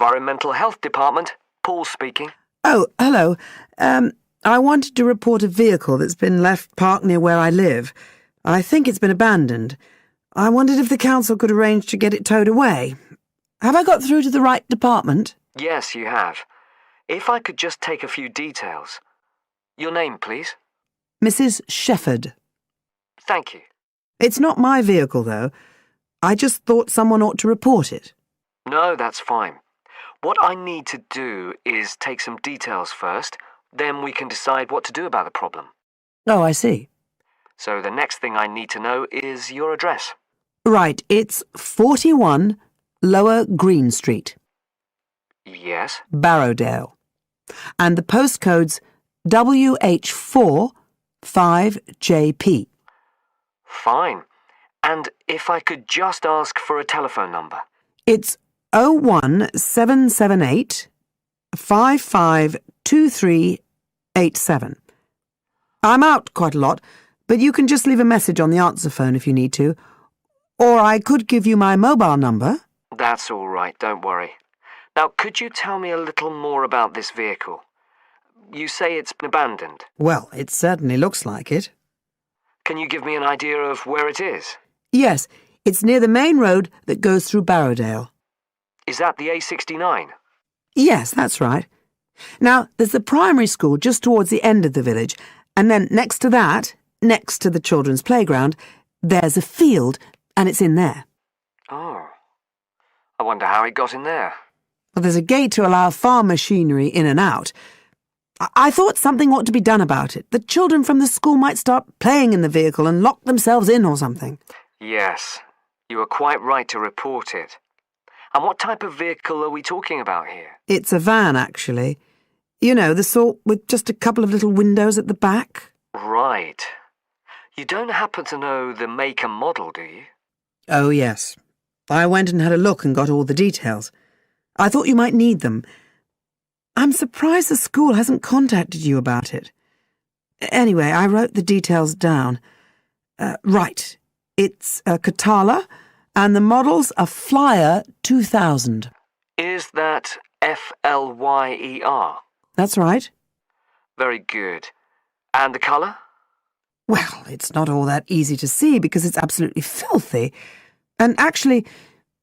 Environmental Health Department. Paul speaking. Oh, hello. I wanted to report a vehicle that's been left parked near where I live. I think it's been abandoned. I wondered if the council could arrange to get it towed away. Have I got through to the right department? Yes, you have. If I could just take a few details. Your name, please? Mrs. Shepherd. Thank you. It's not my vehicle, though. I just thought someone ought to report it. No, that's fine. What I need to do is take some details first, then we can decide what to do about the problem. Oh, I see. So the next thing I need to know is your address. Right, it's 41 Lower Green Street, Yes? Barrowdale. And the postcode's WH4 5JP. Fine. And if I could just ask for a telephone number. It's 01778 552387. I'm out quite a lot, but you can just leave a message on the answer phone if you need to. Or I could give you my mobile number. That's all right, don't worry. Now, could you tell me a little more about this vehicle? You say it's been abandoned. Well, it certainly looks like it. Can you give me an idea of where it is? Yes, it's near the main road that goes through Barrowdale. Is that the A69? Yes, that's right. Now, there's the primary school just towards the end of the village, and then next to that, next to the children's playground, there's a field, and it's in there. Oh. I wonder how it got in there. Well, there's a gate to allow farm machinery in and out. I thought something ought to be done about it. The children from the school might start playing in the vehicle and lock themselves in or something. Yes, you were quite right to report it. And what type of vehicle are we talking about here? It's a van, actually. You know, the sort with just a couple of little windows at the back. Right. You don't happen to know the make and model, do you? Oh, yes. I went and had a look and got all the details. I thought you might need them. I'm surprised the school hasn't contacted you about it. Anyway, I wrote the details down. Right. It's a Catala, and the model's a Flyer 2000. Is that Flyer? That's right. Very good. And the colour? Well, it's not all that easy to see because it's absolutely filthy. And actually,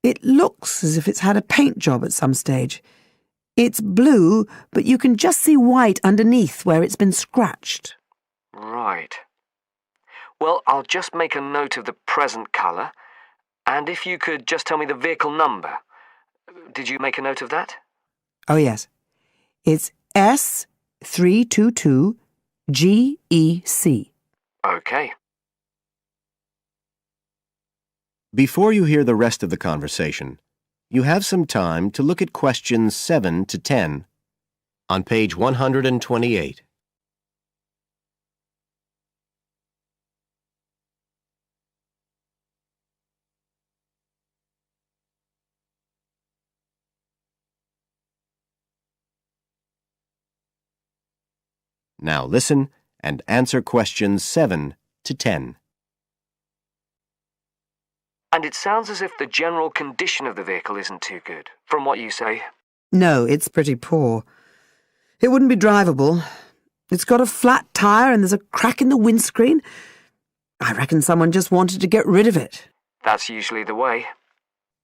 it looks as if it's had a paint job at some stage. It's blue, but you can just see white underneath where it's been scratched. Right. Well, I'll just make a note of the present colour, and if you could just tell me the vehicle number. Did you make a note of that? Oh, yes. It's S322GEC. Okay. Before you hear the rest of the conversation, you have some time to look at questions 7 to 10 on page 128. Now listen and answer questions 7 to 10. And it sounds as if the general condition of the vehicle isn't too good, from what you say. No, it's pretty poor. It wouldn't be drivable. It's got a flat tyre and there's a crack in the windscreen. I reckon someone just wanted to get rid of it. That's usually the way.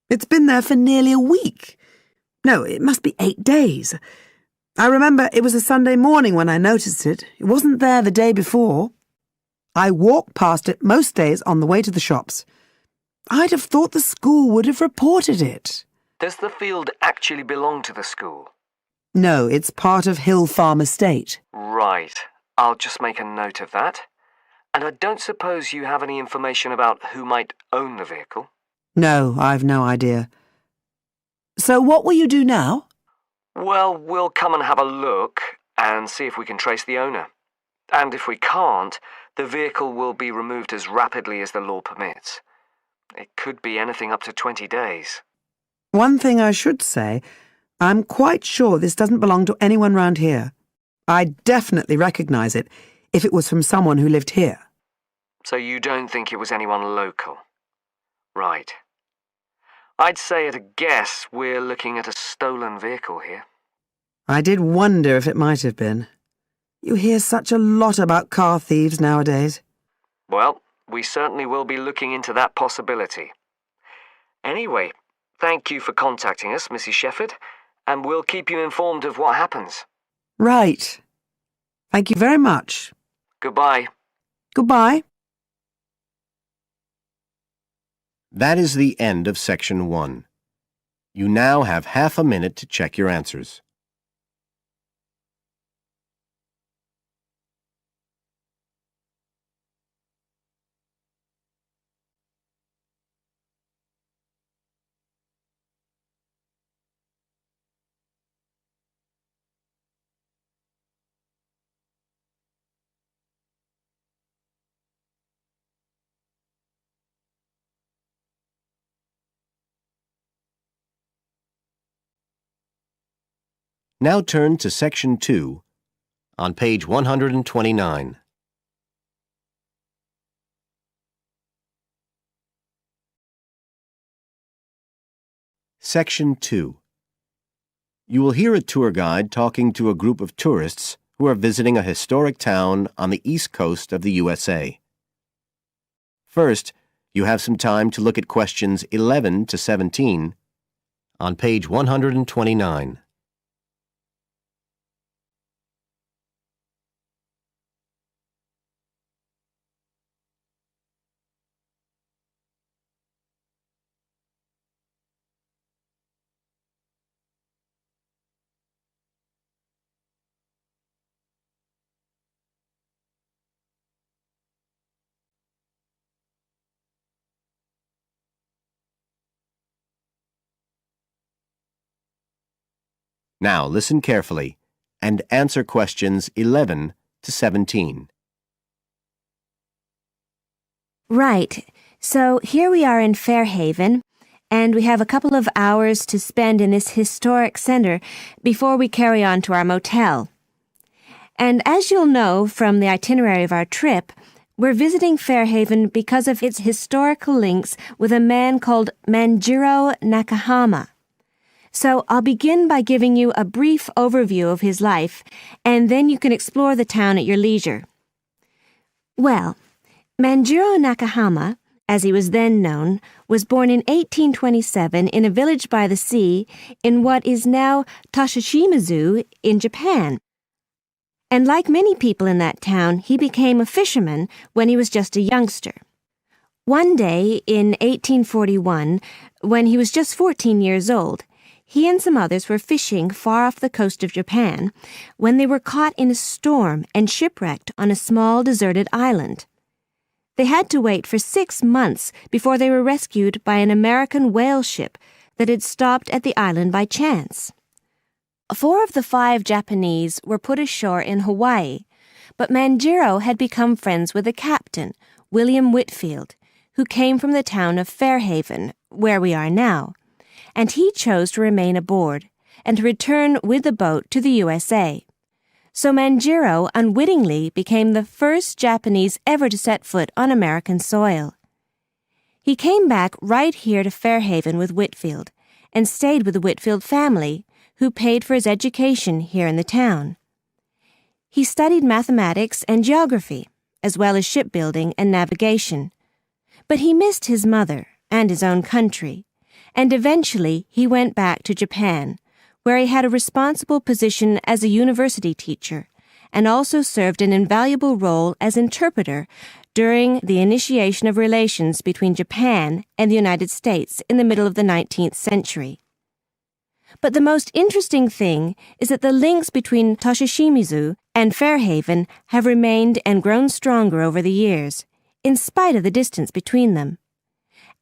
It's been there for nearly a week. No, it must be 8 days. I remember it was a Sunday morning when I noticed it. It wasn't there the day before. I walk past it most days on the way to the shops. I'd have thought the school would have reported it. Does the field actually belong to the school? No, it's part of Hill Farm Estate. Right. I'll just make a note of that. And I don't suppose you have any information about who might own the vehicle? No, I've no idea. So what will you do now? Well, we'll come and have a look and see if we can trace the owner. And if we can't, the vehicle will be removed as rapidly as the law permits. It could be anything up to 20 days. One thing I should say, I'm quite sure this doesn't belong to anyone round here. I'd definitely recognise it if it was from someone who lived here. So you don't think it was anyone local? Right. I'd say at a guess we're looking at a stolen vehicle here. I did wonder if it might have been. You hear such a lot about car thieves nowadays. Well, we certainly will be looking into that possibility. Anyway, thank you for contacting us, Mrs. Shefford, and we'll keep you informed of what happens. Right. Thank you very much. Goodbye. Goodbye. That is the end of Section 1. You now have half a minute to check your answers. Now turn to Section 2 on page 129. Section 2. You will hear a tour guide talking to a group of tourists who are visiting a historic town on the east coast of the USA. First, you have some time to look at questions 11 to 17 on page 129. Now listen carefully and answer questions 11 to 17. Right. So here we are in Fairhaven, and we have a couple of hours to spend in this historic center before we carry on to our motel. And as you'll know from the itinerary of our trip, we're visiting Fairhaven because of its historical links with a man called Manjiro Nakahama. So I'll begin by giving you a brief overview of his life, and then you can explore the town at your leisure. Well, Manjiro Nakahama, as he was then known, was born in 1827 in a village by the sea in what is now Toshishima-zu in Japan. And like many people in that town, he became a fisherman when he was just a youngster. One day in 1841, when he was just 14 years old, he and some others were fishing far off the coast of Japan when they were caught in a storm and shipwrecked on a small deserted island. They had to wait for 6 months before they were rescued by an American whale ship that had stopped at the island by chance. 4 of the 5 Japanese were put ashore in Hawaii, but Manjiro had become friends with the captain, William Whitfield, who came from the town of Fairhaven, where we are now, and he chose to remain aboard and to return with the boat to the USA. So Manjiro unwittingly became the first Japanese ever to set foot on American soil. He came back right here to Fairhaven with Whitfield and stayed with the Whitfield family, who paid for his education here in the town. He studied mathematics and geography, as well as shipbuilding and navigation. But he missed his mother and his own country, and eventually he went back to Japan, where he had a responsible position as a university teacher, and also served an invaluable role as interpreter during the initiation of relations between Japan and the United States in the middle of the 19th century. But the most interesting thing is that the links between Toshishima-zu and Fairhaven have remained and grown stronger over the years, in spite of the distance between them.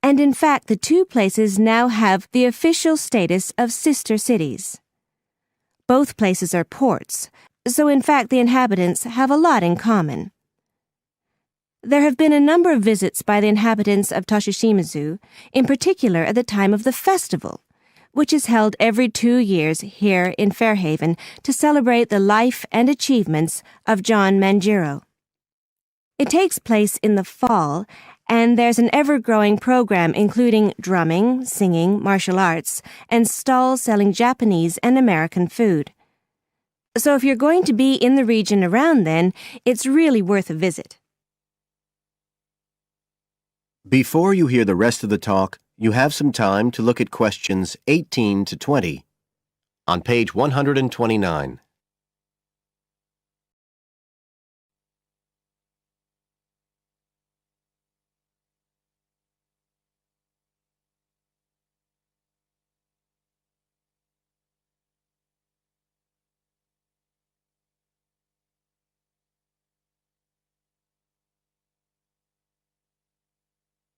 And in fact, the 2 places now have the official status of sister cities. Both places are ports, so in fact the inhabitants have a lot in common. There have been a number of visits by the inhabitants of Toshishima-zu, in particular at the time of the festival, which is held every 2 years here in Fairhaven to celebrate the life and achievements of John Manjiro. It takes place in the fall, and there's an ever-growing program including drumming, singing, martial arts, and stalls selling Japanese and American food. So if you're going to be in the region around then, it's really worth a visit. Before you hear the rest of the talk, you have some time to look at questions 18 to 20 on page 129.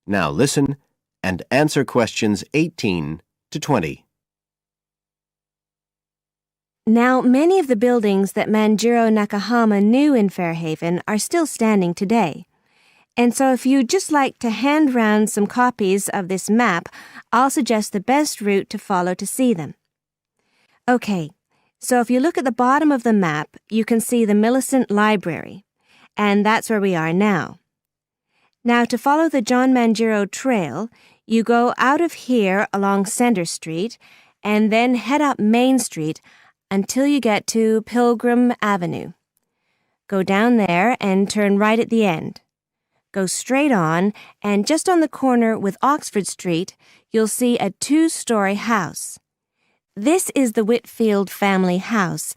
Now listen and answer questions 18 to 20. Now, many of the buildings that Manjiro Nakahama knew in Fairhaven are still standing today. And so if you'd just like to hand round some copies of this map, I'll suggest the best route to follow to see them. Okay, so if you look at the bottom of the map, you can see the Millicent Library, and that's where we are now. Now, to follow the John Manjiro Trail, you go out of here along Center Street and then head up Main Street until you get to Pilgrim Avenue. Go down there and turn right at the end. Go straight on, and just on the corner with Oxford Street, you'll see a 2-story house. This is the Whitfield family house,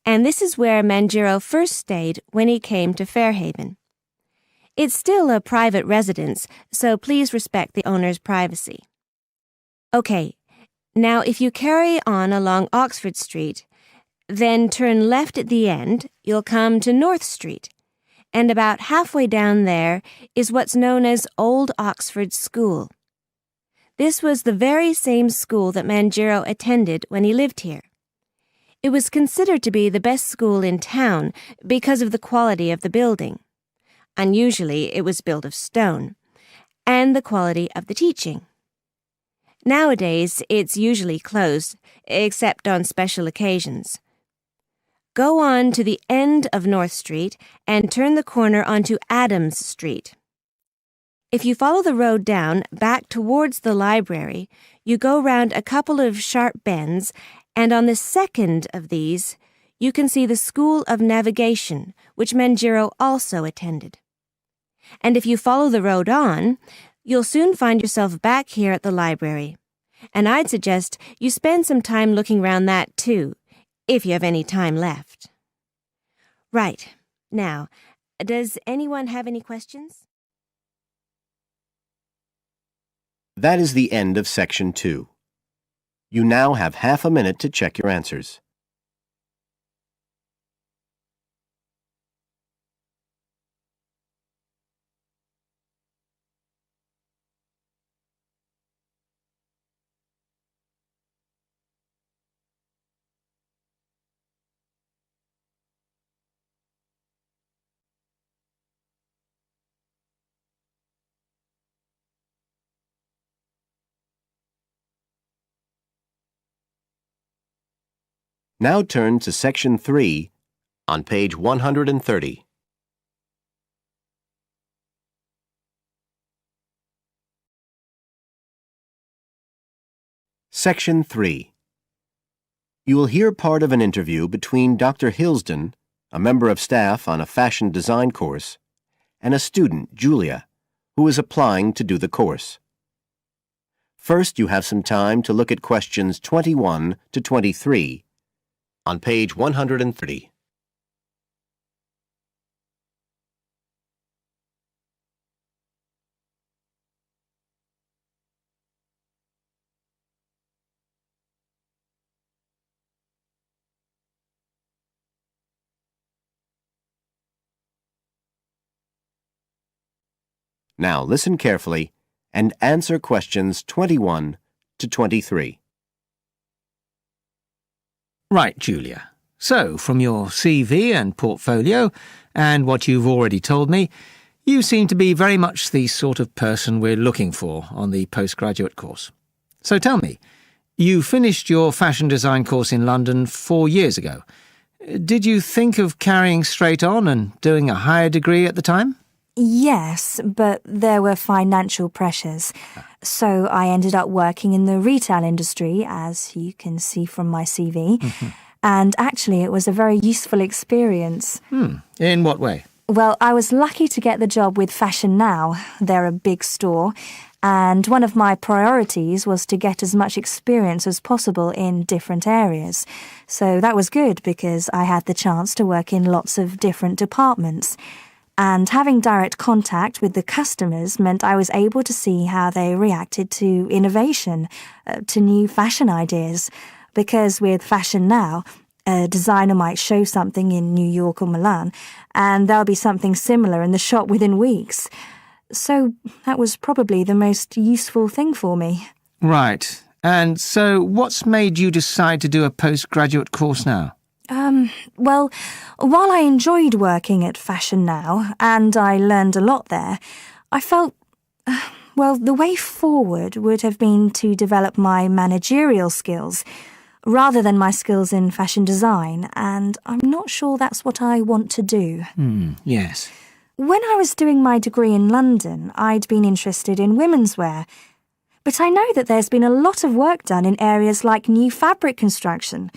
and this is where Manjiro first stayed when he came to Fairhaven. It's still a private residence, so please respect the owner's privacy. Okay, now if you carry on along Oxford Street, then turn left at the end, you'll come to North Street, and about halfway down there is what's known as Old Oxford School. This was the very same school that Manjiro attended when he lived here. It was considered to be the best school in town because of the quality of the building. Unusually, it was built of stone, and the quality of the teaching. Nowadays, it's usually closed, except on special occasions. Go on to the end of North Street and turn the corner onto Adams Street. If you follow the road down back towards the library, you go round a couple of sharp bends, and on the second of these, you can see the School of Navigation, which Manjiro also attended. And if you follow the road on, you'll soon find yourself back here at the library. And I'd suggest you spend some time looking around that too, if you have any time left. Right. Now, does anyone have any questions? That is the end of section 2. You now have half a minute to check your answers. Now turn to section 3 on page 130. Section 3. You will hear part of an interview between Dr. Hilsden, a member of staff on a fashion design course, and a student, Julia, who is applying to do the course. First, you have some time to look at questions 21 to 23 on page 130. Now listen carefully and answer questions 21 to 23. Right, Julia. So, from your CV and portfolio, and what you've already told me, you seem to be very much the sort of person we're looking for on the postgraduate course. So tell me, you finished your fashion design course in London 4 years ago. Did you think of carrying straight on and doing a higher degree at the time? Yes, but there were financial pressures. So I ended up working in the retail industry, as you can see from my CV. And actually, it was a very useful experience. In what way? Well, I was lucky to get the job with Fashion Now. They're a big store. And one of my priorities was to get as much experience as possible in different areas. So that was good because I had the chance to work in lots of different departments. And having direct contact with the customers meant I was able to see how they reacted to innovation, to new fashion ideas. Because with Fashion Now, a designer might show something in New York or Milan, and there'll be something similar in the shop within weeks. So that was probably the most useful thing for me. Right. And so what's made you decide to do a postgraduate course now? Well, while I enjoyed working at Fashion Now, and I learned a lot there, I felt, well, the way forward would have been to develop my managerial skills, rather than my skills in fashion design, and I'm not sure that's what I want to do. Yes. When I was doing my degree in London, I'd been interested in women's wear. But I know that there's been a lot of work done in areas like new fabric construction.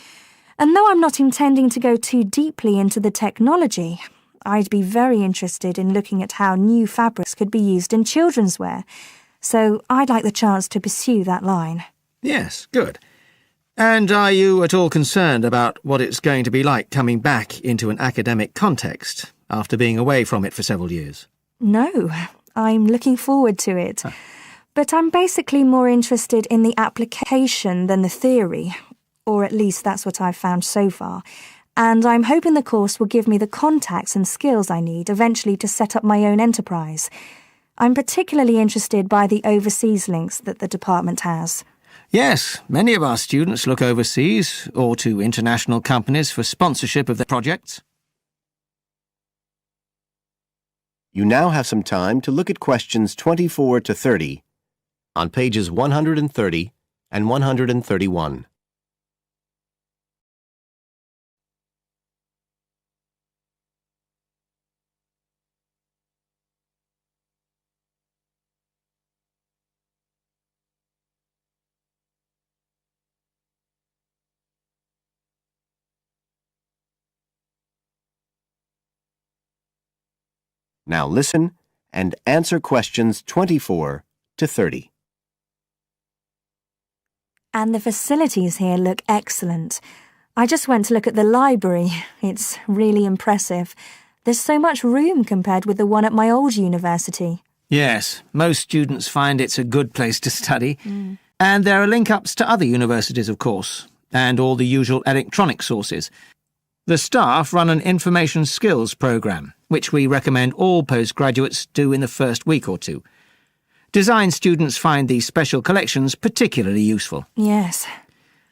And though I'm not intending to go too deeply into the technology, I'd be very interested in looking at how new fabrics could be used in children's wear. So I'd like the chance to pursue that line. Yes, good. And are you at all concerned about what it's going to be like coming back into an academic context after being away from it for several years? No, I'm looking forward to it. But I'm basically more interested in the application than the theory, or at least that's what I've found so far. And I'm hoping the course will give me the contacts and skills I need eventually to set up my own enterprise. I'm particularly interested by the overseas links that the department has. Yes, many of our students look overseas or to international companies for sponsorship of their projects. You now have some time to look at questions 24 to 30 on pages 130 and 131. Now listen and answer questions 24 to 30. And the facilities here look excellent. I just went to look at the library. It's really impressive. There's so much room compared with the one at my old university. Yes, most students find it's a good place to study. And there are link-ups to other universities, of course, and all the usual electronic sources. The staff run an information skills programme, which we recommend all postgraduates do in the first week or two. Design students find these special collections particularly useful. Yes.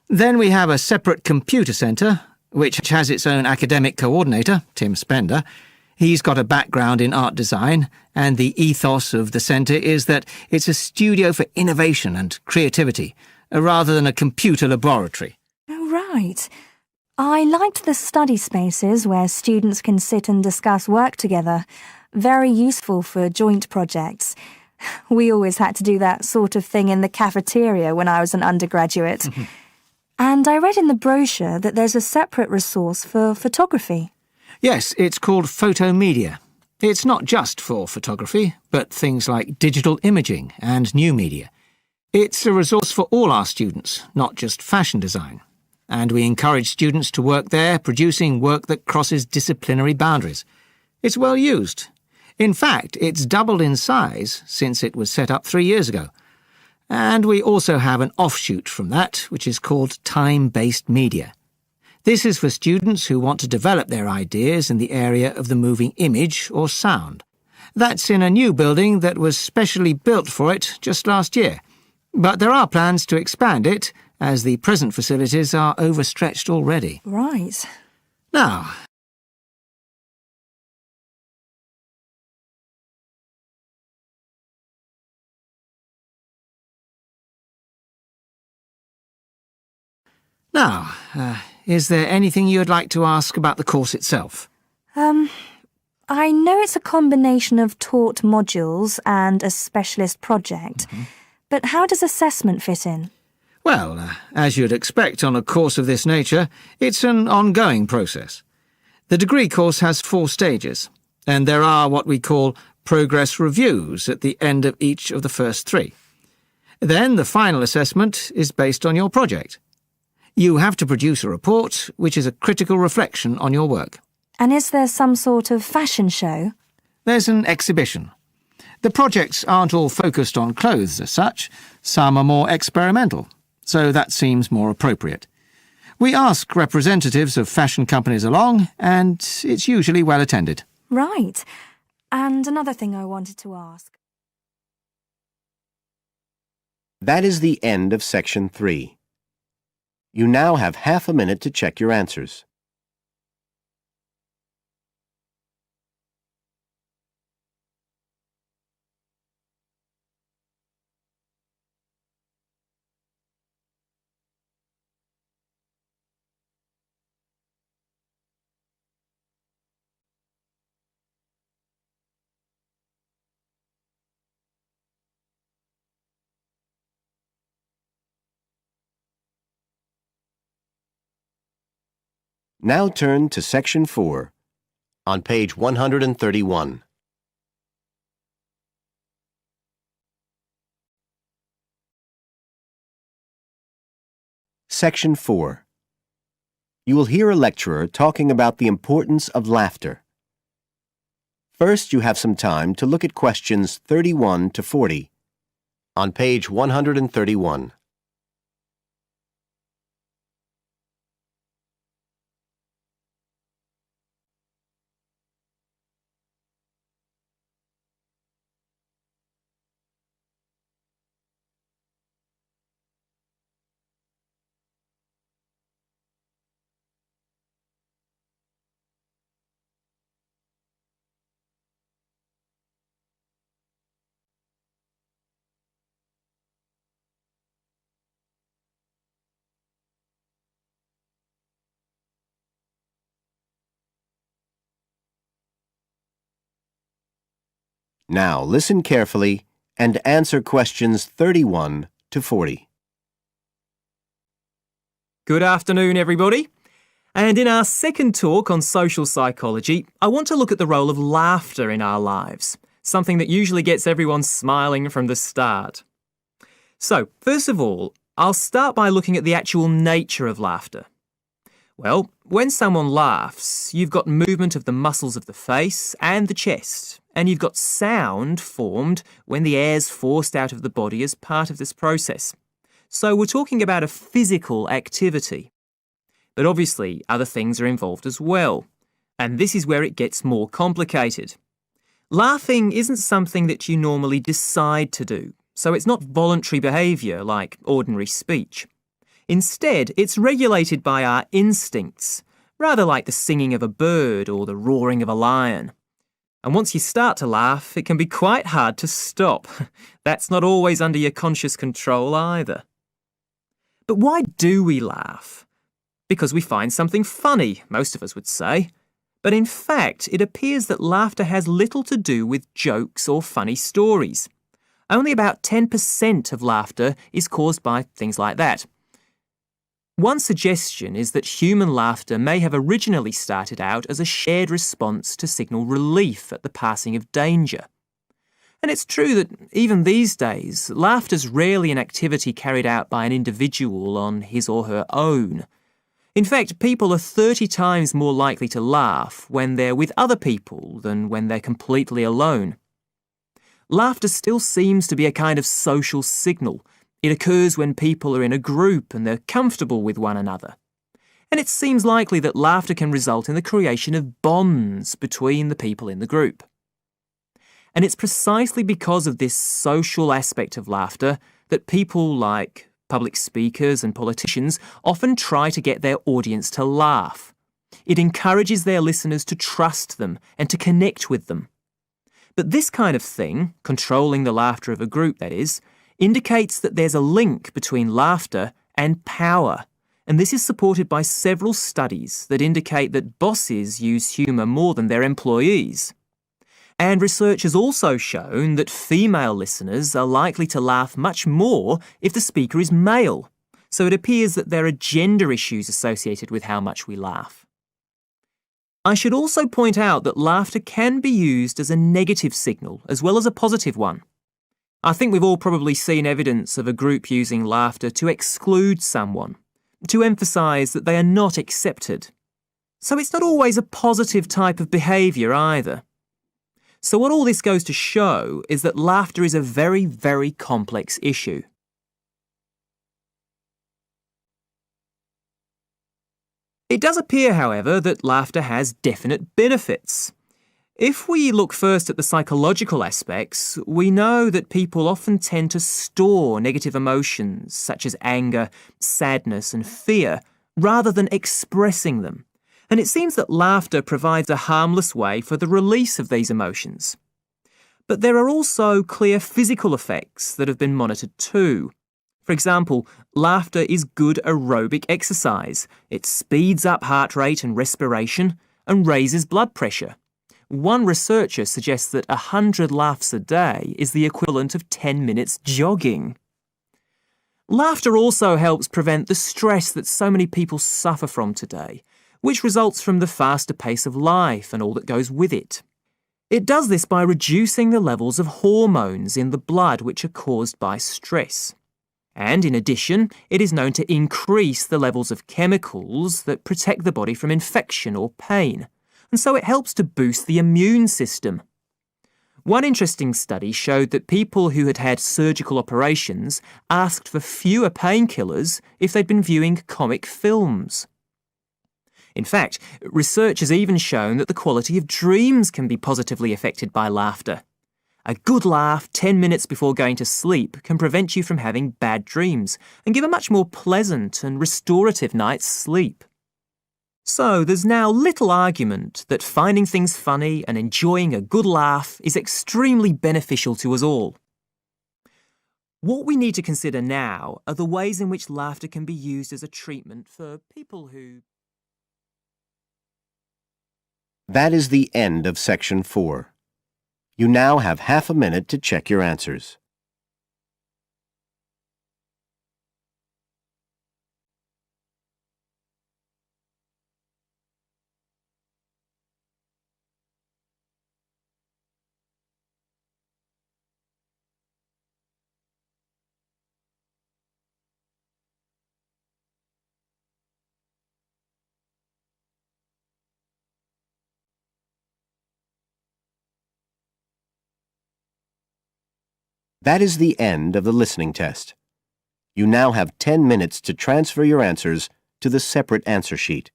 Then we have a separate computer centre, which has its own academic coordinator, Tim Spender. He's got a background in art design, and the ethos of the centre is that it's a studio for innovation and creativity, rather than a computer laboratory. Oh, right. I liked the study spaces where students can sit and discuss work together. Very useful for joint projects. We always had to do that sort of thing in the cafeteria when I was an undergraduate. And I read in the brochure that there's a separate resource for photography. Yes, it's called Photomedia. It's not just for photography, but things like digital imaging and new media. It's a resource for all our students, not just fashion design. And we encourage students to work there, producing work that crosses disciplinary boundaries. It's well used. In fact, it's doubled in size since it was set up 3 years ago. And we also have an offshoot from that, which is called time-based media. This is for students who want to develop their ideas in the area of the moving image or sound. That's in a new building that was specially built for it just last year. But there are plans to expand it, as the present facilities are overstretched already. Right. Now, is there anything you'd like to ask about the course itself? I know it's a combination of taught modules and a specialist project, but how does assessment fit in? Well, as you'd expect on a course of this nature, it's an ongoing process. The degree course has 4 stages, and there are what we call progress reviews at the end of each of the first 3. Then the final assessment is based on your project. You have to produce a report, which is a critical reflection on your work. And is there some sort of fashion show? There's an exhibition. The projects aren't all focused on clothes as such. Some are more experimental, so that seems more appropriate. We ask representatives of fashion companies along, and it's usually well attended. Right. And another thing I wanted to ask. That is the end of Section 3. You now have half a minute to check your answers. Now turn to Section 4, on page 131. Section 4. You will hear a lecturer talking about the importance of laughter. First, you have some time to look at questions 31 to 40, on page 131. Now listen carefully and answer questions 31 to 40. Good afternoon, everybody. And in our second talk on social psychology, I want to look at the role of laughter in our lives, something that usually gets everyone smiling from the start. So, first of all, I'll start by looking at the actual nature of laughter. Well, when someone laughs, you've got movement of the muscles of the face and the chest, and you've got sound formed when the air's forced out of the body as part of this process. So we're talking about a physical activity. But obviously, other things are involved as well, and this is where it gets more complicated. Laughing isn't something that you normally decide to do, so it's not voluntary behaviour like ordinary speech. Instead, it's regulated by our instincts, rather like the singing of a bird or the roaring of a lion. And once you start to laugh, it can be quite hard to stop. That's not always under your conscious control either. But why do we laugh? Because we find something funny, most of us would say. But in fact, it appears that laughter has little to do with jokes or funny stories. Only about 10% of laughter is caused by things like that. One suggestion is that human laughter may have originally started out as a shared response to signal relief at the passing of danger. And it's true that even these days, laughter's rarely an activity carried out by an individual on his or her own. In fact, people are 30 times more likely to laugh when they're with other people than when they're completely alone. Laughter still seems to be a kind of social signal. It occurs when people are in a group and they're comfortable with one another. And it seems likely that laughter can result in the creation of bonds between the people in the group. And it's precisely because of this social aspect of laughter that people like public speakers and politicians often try to get their audience to laugh. It encourages their listeners to trust them and to connect with them. But this kind of thing, controlling the laughter of a group that is, indicates that there's a link between laughter and power, and this is supported by several studies that indicate that bosses use humour more than their employees. And research has also shown that female listeners are likely to laugh much more if the speaker is male. So it appears that there are gender issues associated with how much we laugh. I should also point out that laughter can be used as a negative signal as well as a positive one. I think we've all probably seen evidence of a group using laughter to exclude someone, to emphasise that they are not accepted. So it's not always a positive type of behaviour either. So what all this goes to show is that laughter is a very, very complex issue. It does appear, however, that laughter has definite benefits. If we look first at the psychological aspects, we know that people often tend to store negative emotions such as anger, sadness and fear, rather than expressing them. And it seems that laughter provides a harmless way for the release of these emotions. But there are also clear physical effects that have been monitored too. For example, laughter is good aerobic exercise. It speeds up heart rate and respiration and raises blood pressure. One researcher suggests that 100 laughs a day is the equivalent of 10 minutes jogging. Laughter also helps prevent the stress that so many people suffer from today, which results from the faster pace of life and all that goes with it. It does this by reducing the levels of hormones in the blood which are caused by stress. And in addition, it is known to increase the levels of chemicals that protect the body from infection or pain, and so it helps to boost the immune system. One interesting study showed that people who had had surgical operations asked for fewer painkillers if they'd been viewing comic films. In fact, research has even shown that the quality of dreams can be positively affected by laughter. A good laugh 10 minutes before going to sleep can prevent you from having bad dreams and give a much more pleasant and restorative night's sleep. So there's now little argument that finding things funny and enjoying a good laugh is extremely beneficial to us all. What we need to consider now are the ways in which laughter can be used as a treatment for people who... That is the end of Section 4. You now have half a minute to check your answers. That is the end of the listening test. You now have 10 minutes to transfer your answers to the separate answer sheet.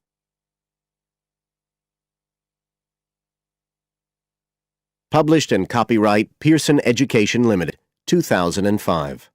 Published and copyright Pearson Education Limited, 2005.